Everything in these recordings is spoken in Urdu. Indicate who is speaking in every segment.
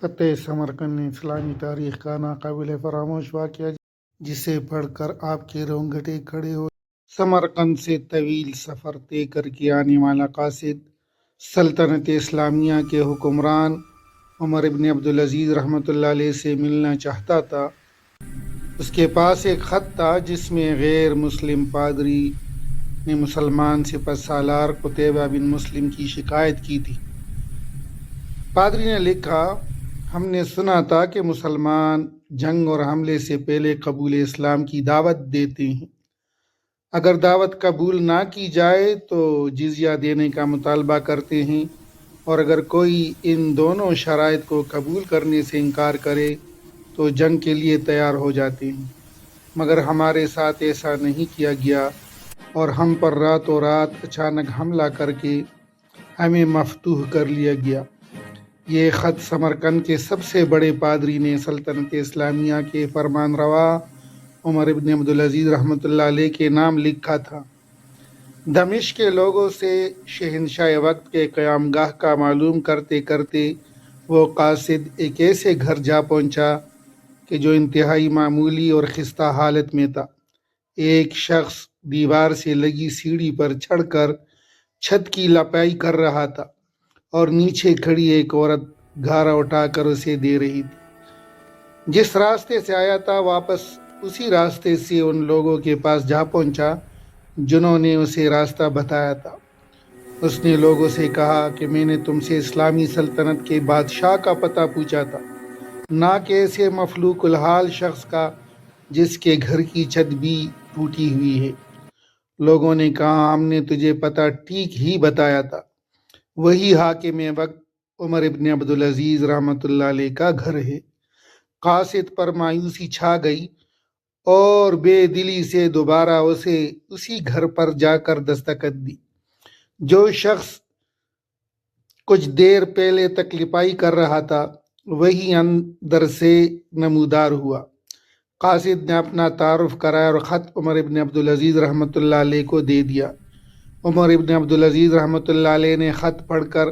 Speaker 1: فتح سمرقند اسلامی تاریخ کا ناقابل فراموش واقعہ جسے پڑھ کر آپ کے رونگٹے کھڑے ہو۔ سمرقند سے طویل سفر طے کر کے آنے والا قاصد سلطنت اسلامیہ کے حکمران عمر ابن عبدالعزیز رحمۃ اللہ علیہ سے ملنا چاہتا تھا۔ اس کے پاس ایک خط تھا جس میں غیر مسلم پادری نے مسلمان سپہ سالار قتیبہ بن مسلم کی شکایت کی تھی۔ پادری نے لکھا، ہم نے سنا تھا کہ مسلمان جنگ اور حملے سے پہلے قبول اسلام کی دعوت دیتے ہیں۔ اگر دعوت قبول نہ کی جائے تو جزیہ دینے کا مطالبہ کرتے ہیں، اور اگر کوئی ان دونوں شرائط کو قبول کرنے سے انکار کرے تو جنگ کے لیے تیار ہو جاتے ہیں۔ مگر ہمارے ساتھ ایسا نہیں کیا گیا اور ہم پر راتوں رات اچانک حملہ کر کے ہمیں مفتوح کر لیا گیا۔ یہ خط سمرقند کے سب سے بڑے پادری نے سلطنت اسلامیہ کے فرمان روا عمر ابن عبدالعزیز رحمۃ اللہ علیہ کے نام لکھا تھا۔ دمشق کے لوگوں سے شہنشاہ وقت کے قیام گاہ کا معلوم کرتے کرتے وہ قاصد ایک ایسے گھر جا پہنچا کہ جو انتہائی معمولی اور خستہ حالت میں تھا۔ ایک شخص دیوار سے لگی سیڑھی پر چڑھ کر چھت کی لپائی کر رہا تھا اور نیچے کھڑی ایک عورت گھارا اٹھا کر اسے دے رہی تھی۔ جس راستے سے آیا تھا واپس اسی راستے سے ان لوگوں کے پاس جا پہنچا جنہوں نے اسے راستہ بتایا تھا۔ اس نے لوگوں سے کہا کہ میں نے تم سے اسلامی سلطنت کے بادشاہ کا پتہ پوچھا تھا، نہ کہ ایسے مفلوق الحال شخص کا جس کے گھر کی چھت بھی ٹوٹی ہوئی ہے۔ لوگوں نے کہا، ہم نے تجھے پتہ ٹھیک ہی بتایا تھا، وہی حاکم وقت عمر ابن عبدالعزیز رحمۃ اللہ علیہ کا گھر ہے۔ قاصد پر مایوسی چھا گئی اور بے دلی سے دوبارہ اسے اسی گھر پر جا کر دستخط دی۔ جو شخص کچھ دیر پہلے تک لپائی کر رہا تھا وہی اندر سے نمودار ہوا۔ قاصد نے اپنا تعارف کرایا اور خط عمر ابن عبدالعزیز رحمۃ اللہ علیہ کو دے دیا۔ عمر ابن عبدالعزیز رحمۃ اللہ علیہ نے خط پڑھ کر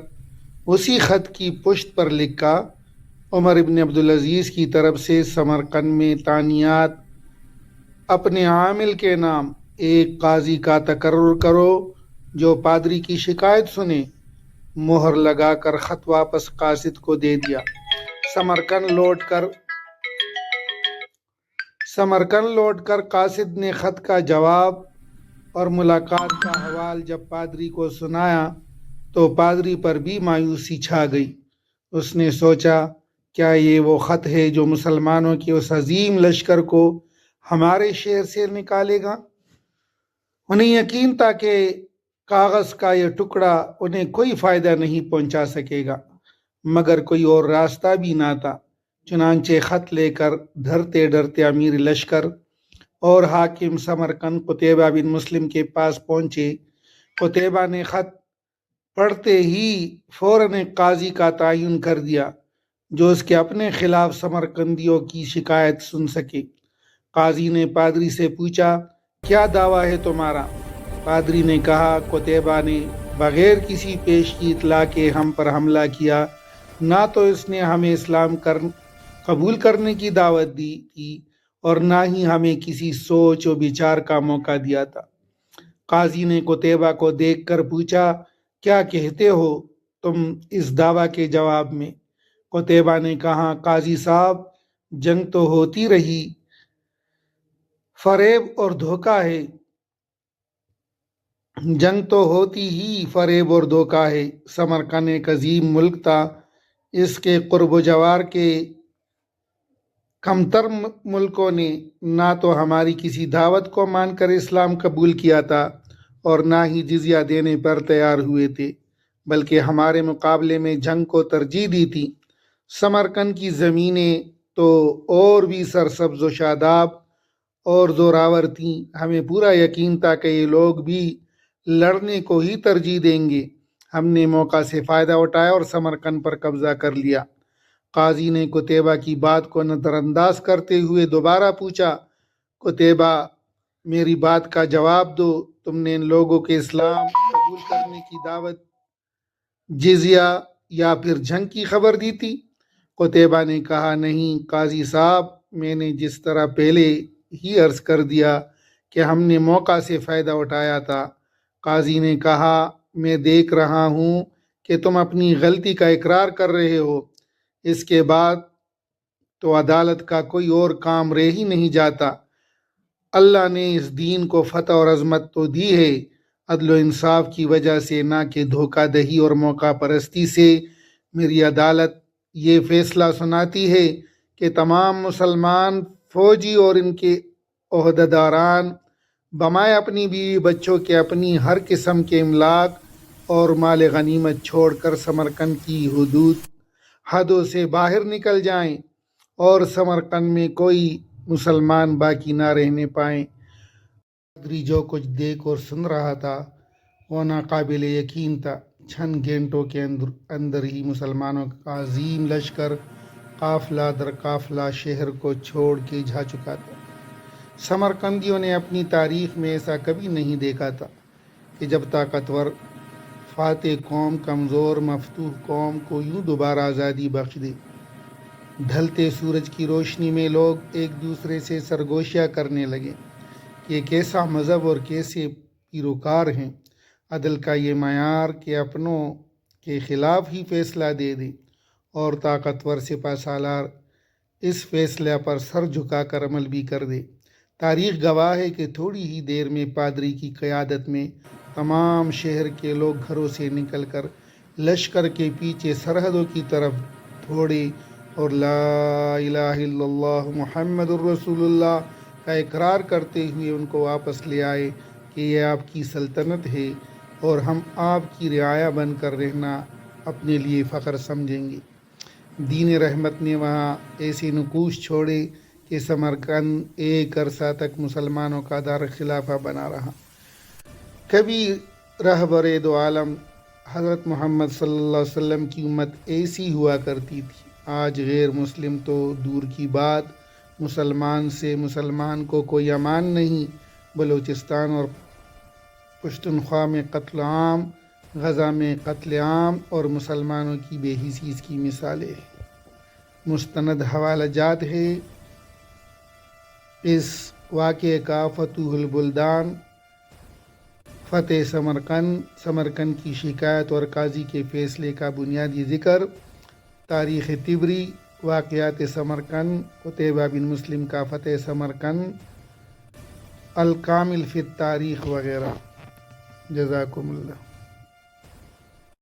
Speaker 1: اسی خط کی پشت پر لکھا، عمر ابن عبدالعزیز کی طرف سے سمرقند میں تعینات اپنے عامل کے نام ایک قاضی کا تقرر کرو جو پادری کی شکایت سنے۔ مہر لگا کر خط واپس قاصد کو دے دیا۔ سمرقند لوٹ کر قاصد نے خط کا جواب اور ملاقات کا حوال جب پادری کو سنایا تو پادری پر بھی مایوسی چھا گئی۔ اس نے سوچا، کیا یہ وہ خط ہے جو مسلمانوں کے اس عظیم لشکر کو ہمارے شہر سے نکالے گا؟ انہیں یقین تھا کہ کاغذ کا یہ ٹکڑا انہیں کوئی فائدہ نہیں پہنچا سکے گا، مگر کوئی اور راستہ بھی نہ تھا۔ چنانچہ خط لے کر ڈرتے ڈرتے امیر لشکر اور حاکم سمرقند قتیبہ بن مسلم کے پاس پہنچے۔ قتیبہ نے خط پڑھتے ہی فوراً ایک قاضی کا تعین کر دیا جو اس کے اپنے خلاف سمرقندیوں کی شکایت سن سکے۔ قاضی نے پادری سے پوچھا، کیا دعویٰ ہے تمہارا؟ پادری نے کہا، قتیبہ نے بغیر کسی پیش کی اطلاع کے ہم پر حملہ کیا، نہ تو اس نے ہمیں اسلام قبول کرنے کی دعوت دی تھی اور نہ ہی ہمیں کسی سوچ و بچار کا موقع دیا تھا۔ قاضی نے قتیبہ کو دیکھ کر پوچھا، کیا کہتے ہو تم اس دعویٰ کے جواب میں؟ قتیبہ نے کہا، قاضی صاحب، جنگ تو ہوتی رہی، فریب اور دھوکہ ہے۔ جنگ تو ہوتی ہی فریب اور دھوکہ ہے۔ سمرقند ایک عظیم ملک تھا، اس کے قرب و جوار کے کمتر ملکوں نے نہ تو ہماری کسی دعوت کو مان کر اسلام قبول کیا تھا اور نہ ہی جزیہ دینے پر تیار ہوئے تھے، بلکہ ہمارے مقابلے میں جنگ کو ترجیح دی تھی۔ سمرقند کی زمینیں تو اور بھی سرسبز و شاداب اور زوراور تھیں۔ ہمیں پورا یقین تھا کہ یہ لوگ بھی لڑنے کو ہی ترجیح دیں گے۔ ہم نے موقع سے فائدہ اٹھایا اور سمرقند پر قبضہ کر لیا۔ قاضی نے قتیبہ کی بات کو نظر انداز کرتے ہوئے دوبارہ پوچھا، قتیبہ، میری بات کا جواب دو، تم نے ان لوگوں کے اسلام قبول کرنے کی دعوت، جزیہ یا پھر جنگ کی خبر دی تھی؟ قتیبہ نے کہا نہیں قاضی صاحب، میں نے جس طرح پہلے ہی عرض کر دیا کہ ہم نے موقع سے فائدہ اٹھایا تھا۔ قاضی نے کہا میں دیکھ رہا ہوں کہ تم اپنی غلطی کا اقرار کر رہے ہو، اس کے بعد تو عدالت کا کوئی اور کام رہ ہی نہیں جاتا۔ اللہ نے اس دین کو فتح اور عظمت تو دی ہے عدل و انصاف کی وجہ سے، نہ کہ دھوکہ دہی اور موقع پرستی سے۔ میری عدالت یہ فیصلہ سناتی ہے کہ تمام مسلمان فوجی اور ان کے عہدیداران بمائے اپنی بیوی بچوں کے اپنی ہر قسم کے املاک اور مال غنیمت چھوڑ کر سمرقند کی حدوں سے باہر نکل جائیں اور سمرقند میں کوئی مسلمان باقی نہ رہنے پائیں۔ پادری جو کچھ دیکھ اور سن رہا تھا وہ ناقابل یقین تھا۔ چند گھنٹوں کے اندر ہی مسلمانوں کا عظیم لشکر قافلہ در قافلہ شہر کو چھوڑ کے جا چکا تھا۔ سمرقندیوں نے اپنی تاریخ میں ایسا کبھی نہیں دیکھا تھا کہ جب طاقتور فاتح قوم کمزور مفتوح قوم کو یوں دوبارہ آزادی بخش دے۔ ڈھلتے سورج کی روشنی میں لوگ ایک دوسرے سے سرگوشیاں کرنے لگے کہ یہ کیسا مذہب اور کیسے پیروکار ہیں۔ عدل کا یہ معیار کہ اپنوں کے خلاف ہی فیصلہ دے دے اور طاقتور سپہ سالار اس فیصلے پر سر جھکا کر عمل بھی کر دے۔ تاریخ گواہ ہے کہ تھوڑی ہی دیر میں پادری کی قیادت میں تمام شہر کے لوگ گھروں سے نکل کر لشکر کے پیچھے سرحدوں کی طرف دوڑے اور لا الہ الا اللہ محمد الرسول اللہ کا اقرار کرتے ہوئے ان کو واپس لے آئے کہ یہ آپ کی سلطنت ہے اور ہم آپ کی رعایا بن کر رہنا اپنے لیے فخر سمجھیں گے۔ دین رحمت نے وہاں ایسے نقوش چھوڑے کہ سمرقند ایک عرصہ تک مسلمانوں کا دار خلافہ بنا رہا۔ کبھی رہبر دو عالم حضرت محمد صلی اللہ علیہ وسلم کی امت ایسی ہوا کرتی تھی۔ آج غیر مسلم تو دور کی بات، مسلمان سے مسلمان کو کوئی امان نہیں۔ بلوچستان اور پشتونخوا میں قتل عام، غزہ میں قتل عام اور مسلمانوں کی بے حسی کی مثالیں ہیں۔ مستند حوالہ جات ہے اس واقعے کا: فتوح البلدان، فتح سمرقند کی شکایت اور قاضی کے فیصلے کا بنیادی ذکر، تاریخ طبری، واقعات سمرقند، قتیبہ بن مسلم کا فتح سمرقند، الکامل فی التاریخ وغیرہ۔ جزاکم اللہ۔